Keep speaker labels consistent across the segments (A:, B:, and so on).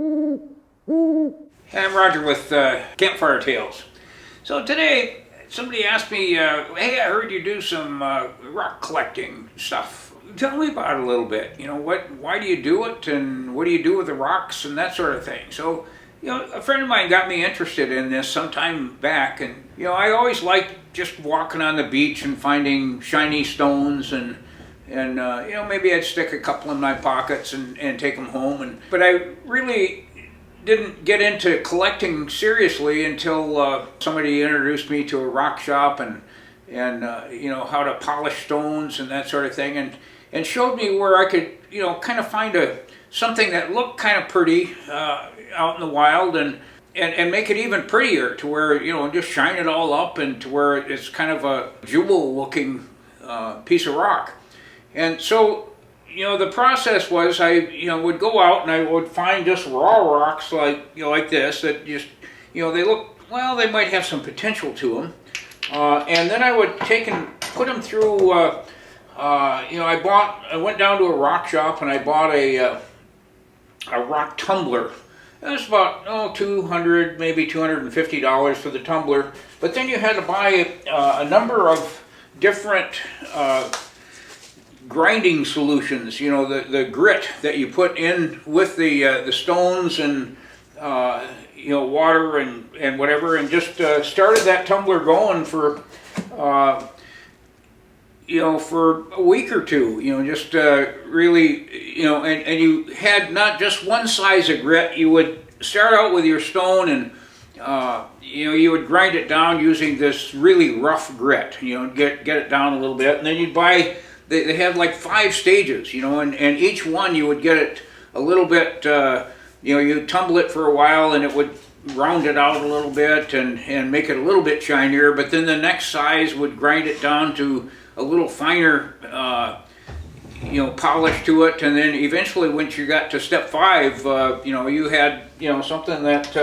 A: Hey, I'm Roger with Campfire Tales. So today, somebody asked me, hey, I heard you do some rock collecting stuff. Tell me about it a little bit. You know, why do you do it, and what do you do with the rocks and that sort of thing? So, you know, a friend of mine got me interested in this some time back, and, you know, I always liked just walking on the beach and finding shiny stones and you know, maybe I'd stick a couple in my pockets and take them home. But I really didn't get into collecting seriously until somebody introduced me to a rock shop and you know, how to polish stones and that sort of thing, and showed me where I could, you know, kind of find something that looked kind of pretty out in the wild and make it even prettier, to where, you know, just shine it all up and to where it's kind of a jewel looking piece of rock. And so, you know, the process was I, you know, would go out and I would find just raw rocks like, you know, like this, that just, you know, they look, well, they might have some potential to them. And then I would take and put them through, you know, I went down to a rock shop and I bought a rock tumbler. It was about, $200, maybe $250 for the tumbler. But then you had to buy a number of different grinding solutions, you know, the grit that you put in with the stones and you know, water and whatever, and just started that tumbler going for you know, for a week or two, you know, just really, you know, and you had not just one size of grit. You would start out with your stone and you know, you would grind it down using this really rough grit, you know, get it down a little bit, and then you'd buy. They had like 5 stages, you know, and each one you would get it a little bit, you know, you tumble it for a while and it would round it out a little bit and make it a little bit shinier, but then the next size would grind it down to a little finer, you know, polish to it, and then eventually once you got to step 5, you know, you had, you know, something that,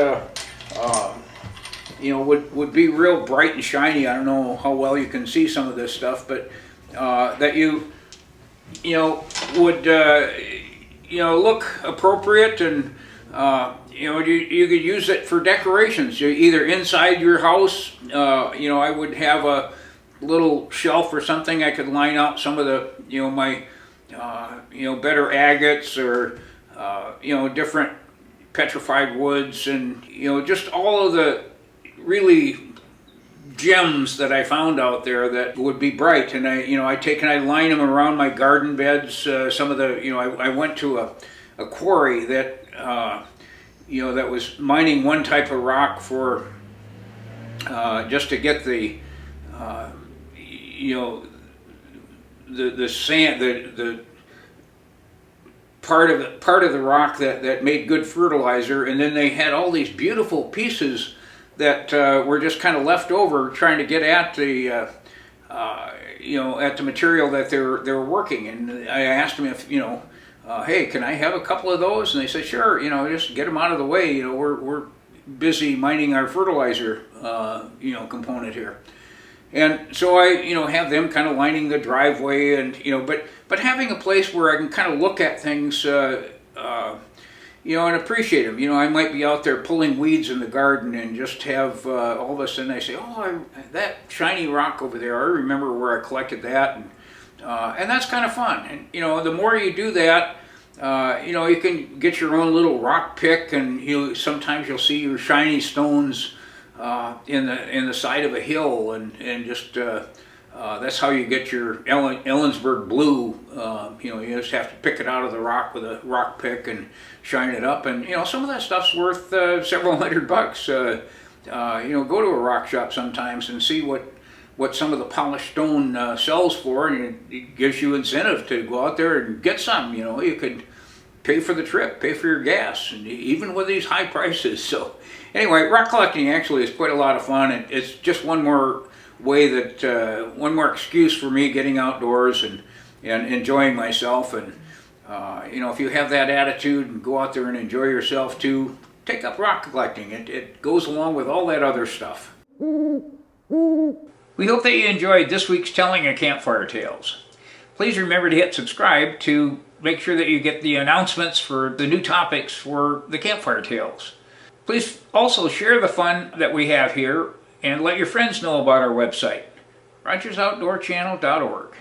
A: you know, would be real bright and shiny. I don't know how well you can see some of this stuff, but that you know, would you know, look appropriate, and you know, you could use it for decorations, either inside your house. You know, I would have a little shelf or something I could line out some of the, you know, my you know, better agates or you know, different petrified woods, and you know, just all of the really gems that I found out there that would be bright. And I, you know, I line them around my garden beds. Some of the, you know, I went to a quarry that you know, that was mining one type of rock for just to get the you know, the sand, the part of the rock that made good fertilizer, and then they had all these beautiful pieces that were just kind of left over, trying to get at the you know, at the material that they were working. And I asked them if, you know, hey, can I have a couple of those? And they said, sure, you know, just get them out of the way. You know, we're busy mining our fertilizer you know, component here. And so I, you know, have them kind of lining the driveway, and you know, but having a place where I can kind of look at things, you know, and appreciate them. You know, I might be out there pulling weeds in the garden and just have all of a sudden I say, oh, that shiny rock over there, I remember where I collected that, and that's kind of fun. And you know, the more you do that, you know, you can get your own little rock pick, and sometimes you'll see your shiny stones in the side of a hill, and just that's how you get your Ellensburg blue. You know, you just have to pick it out of the rock with a rock pick and shine it up, and you know, some of that stuff's worth several $100. You know, go to a rock shop sometimes and see what some of the polished stone sells for, and it gives you incentive to go out there and get some. You know, you could pay for the trip, pay for your gas, and even with these high prices. So anyway, rock collecting actually is quite a lot of fun, and it's just one more way that one more excuse for me getting outdoors and enjoying myself. And you know, if you have that attitude and go out there and enjoy yourself too, take up rock collecting. It goes along with all that other stuff. We hope that you enjoyed this week's telling of Campfire Tales. Please remember to hit subscribe to make sure that you get the announcements for the new topics for the Campfire Tales. Please also share the fun that we have here and let your friends know about our website, RogersOutdoorChannel.org.